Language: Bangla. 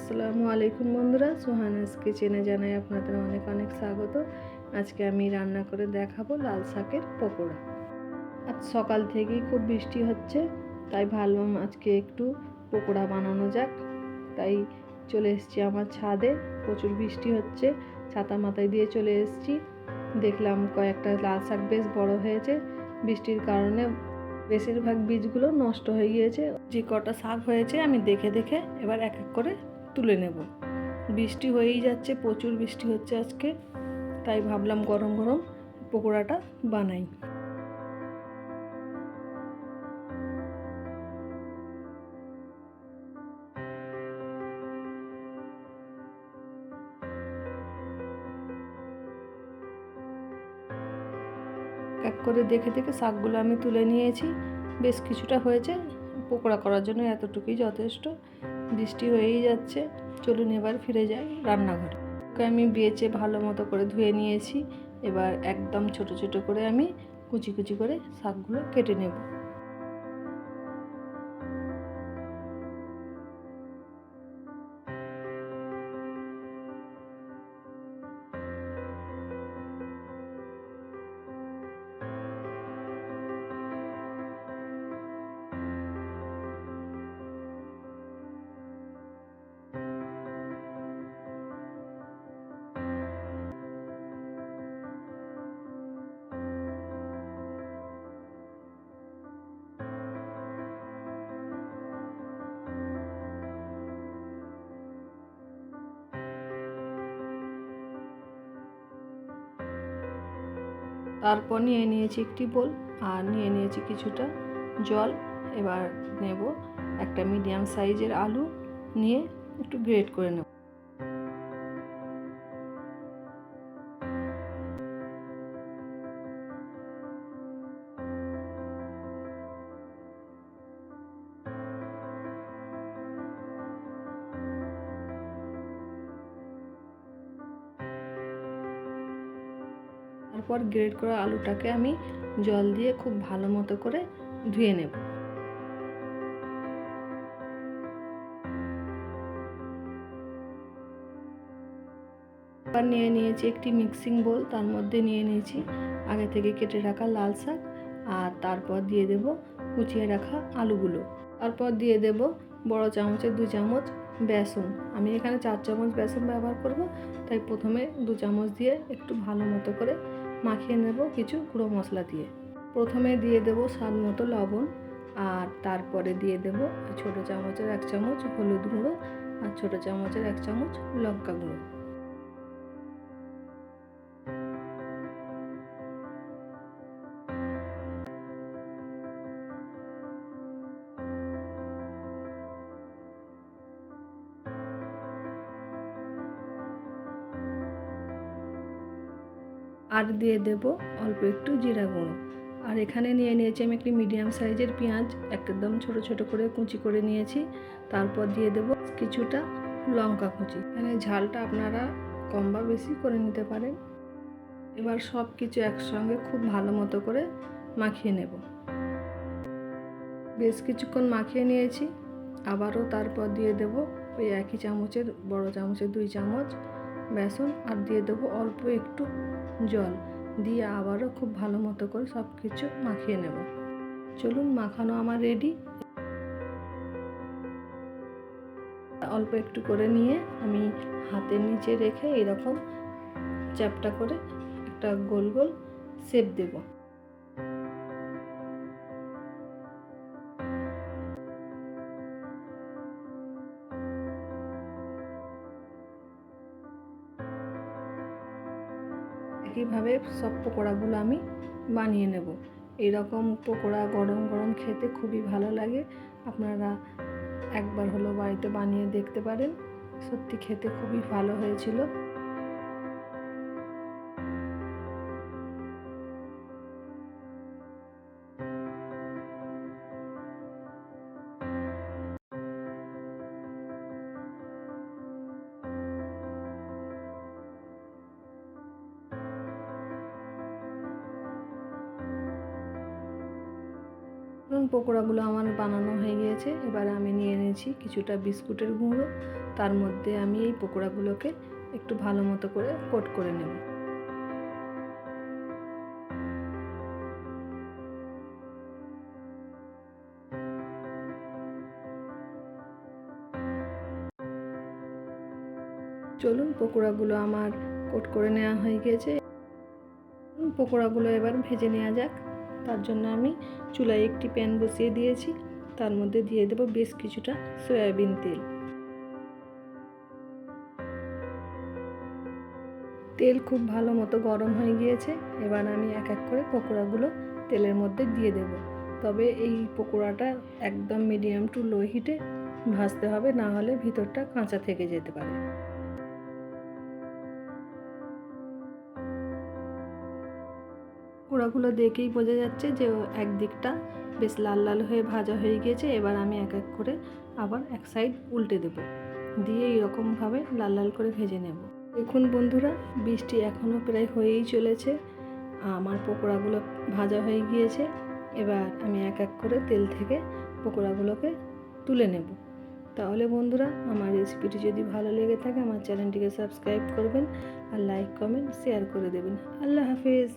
আসসালামু আলাইকুম বন্ধুরা, সোহানাস কিচেনে জানাই আপনাদের অনেক অনেক স্বাগত। আজকে আমি রান্না করে দেখাবো লাল শাকের পকোড়া। আজ সকাল থেকেই খুব বৃষ্টি হচ্ছে, তাই ভাবলাম আজকে একটু পকোড়া বানানো যাক। তাই চলে এসেছি আমার ছাদে। প্রচুর বৃষ্টি হচ্ছে, ছাতা মাথায় দিয়ে চলে এসেছি। দেখলাম কয়েকটা লাল শাক বেশ বড় হয়েছে। বৃষ্টির কারণে বেশিরভাগ বীজগুলো নষ্ট হয়ে গিয়েছে। যে কটা শাক হয়েছে আমি দেখে দেখে এবার এক এক করে তুলে নেব। বৃষ্টি হয়েই যাচ্ছে, প্রচুর বৃষ্টি হচ্ছে আজকে, তাই ভাবলাম গরম গরম পকোড়াটা বানাই। এক করে দেখে দেখে শাকগুলো আমি তুলে নিয়েছি। বেশ কিছুটা হয়েছে, পকোড়া করার জন্য এতটুকুই যথেষ্ট। বৃষ্টি হয়েই যাচ্ছে, চলুন এবার ফিরে যাই রান্নাঘরে। ওকে আমি বেছে ভালো মতো করে ধুয়ে নিয়েছি। এবার একদম ছোট ছোট করে আমি কুচি কুচি করে শাকগুলো কেটে নেব। তারপর নিয়ে নিয়েছি একটি বোল, আর নিয়ে নিয়েছি কিছুটা জল। এবার নেব একটা মিডিয়াম সাইজের আলু, নিয়ে একটু গ্রেট করে নেব। তারপর গ্রেট করা আলুটাকে আমি জল দিয়ে খুব ভালো মতো করে ধুয়ে নেব। এবার নিয়ে নিয়েছি একটি মিক্সিং বোল, তার মধ্যে নিয়ে নিয়েছি আগে থেকে কেটে রাখা লাল শাক, আর তারপর দিয়ে দেব কুচিয়ে রাখা আলুগুলো। তারপর দিয়ে দেব বড় চামচের 2 চামচ বেসন। আমি এখানে 4 চামচ বেসন ব্যবহার করব, তাই প্রথমে 2 চামচ দিয়ে একটু ভালো মতো করে মাখিয়ে নেব কিছু গুঁড়ো মশলা দিয়ে। প্রথমে দিয়ে দেব স্বাদ মতো লবণ, আর তারপরে দিয়ে দেব ছোট চামচের 1 চামচ হলুদ গুঁড়ো, আর ছোট চামচের 1 চামচ লঙ্কা গুঁড়ো। আর দিয়ে দেব অল্প একটু জিরা গুঁড়ো। আর এখানে নিয়ে নিয়েছি আমি একটি মিডিয়াম সাইজের পেঁয়াজ, একদম ছোট ছোট করে কুচি করে নিয়েছি। তারপর দিয়ে দেব কিছুটা লঙ্কা কুচি। এখানে ঝালটা আপনারা কম বা বেশি করে নিতে পারেন। এবার সব কিছু একসঙ্গে খুব ভালো মতো করে মাখিয়ে নেব। বেশ কিছুক্ষণ মাখিয়ে নিয়েছি। আবারও তারপর দিয়ে দেব ওই একই চামচের বড় চামচের 2 চামচ বেসন, আর দিয়ে দেবো অল্প একটু জল দিয়ে আবারও খুব ভালো মতো করে সব কিছু মাখিয়ে নেব। চলুন, মাখানো আমার রেডি। অল্প একটু করে নিয়ে আমি হাতের নিচে রেখে এরকম চ্যাপটা করে একটা গোল গোল শেপ দেব। একইভাবে সব পকোড়াগুলো আমি বানিয়ে নেব। এইরকম পকোড়া গরম গরম খেতে খুবই ভালো লাগে। আপনারা একবার হলো বাড়িতে বানিয়ে দেখতে পারেন, সত্যি খেতে খুবই ভালো হয়েছিল। চলুন, পকোড়াগুলো আমার বানানো হয়ে গিয়েছে। এবার আমি নিয়ে নিয়েছি কিছুটা বিস্কুটের গুঁড়ো, তার মধ্যে আমি এই পকোড়াগুলোকে একটু ভালো মতো করে কোট করে নেব। চলুন, পকোড়াগুলো আমার কোট করে নেওয়া হয়ে গিয়েছে। পকোড়াগুলো এবার ভেজে নেওয়া যাক। তার জন্য আমি চুলায় একটি প্যান বসিয়ে দিয়েছি, তার মধ্যে দিয়ে দেব বেশ কিছুটা সয়াবিন তেল। তেল খুব ভালো মতো গরম হয়ে গিয়েছে। এবার আমি এক এক করে পকোড়াগুলো তেলের মধ্যে দিয়ে দেব। তবে এই পকোড়াটা একদম মিডিয়াম টু লো হিটে ভাজতে হবে, না হলে ভিতরটা কাঁচা থেকে যেতে পারে। পকোড়াগুলো দেখেই বোঝা যাচ্ছে যে একদিকটা বেশ লাল লাল হয়ে ভাজা হয়ে গিয়েছে। এবার আমি এক এক করে আবার এক সাইড উল্টে দেব, দিয়ে এইরকমভাবে লাল লাল করে ভেজে নেব। দেখুন বন্ধুরা, বৃষ্টি এখনও প্রায় হয়েই চলেছে। আমার পকোড়াগুলো ভাজা হয়ে গিয়েছে। এবার আমি এক এক করে তেল থেকে পকোড়াগুলোকে তুলে নেব। তাহলে বন্ধুরা, আমার রেসিপিটি যদি ভালো লেগে থাকে আমার চ্যানেলটিকে সাবস্ক্রাইব করবেন আর লাইক কমেন্ট শেয়ার করে দেবেন। আল্লাহ হাফেজ।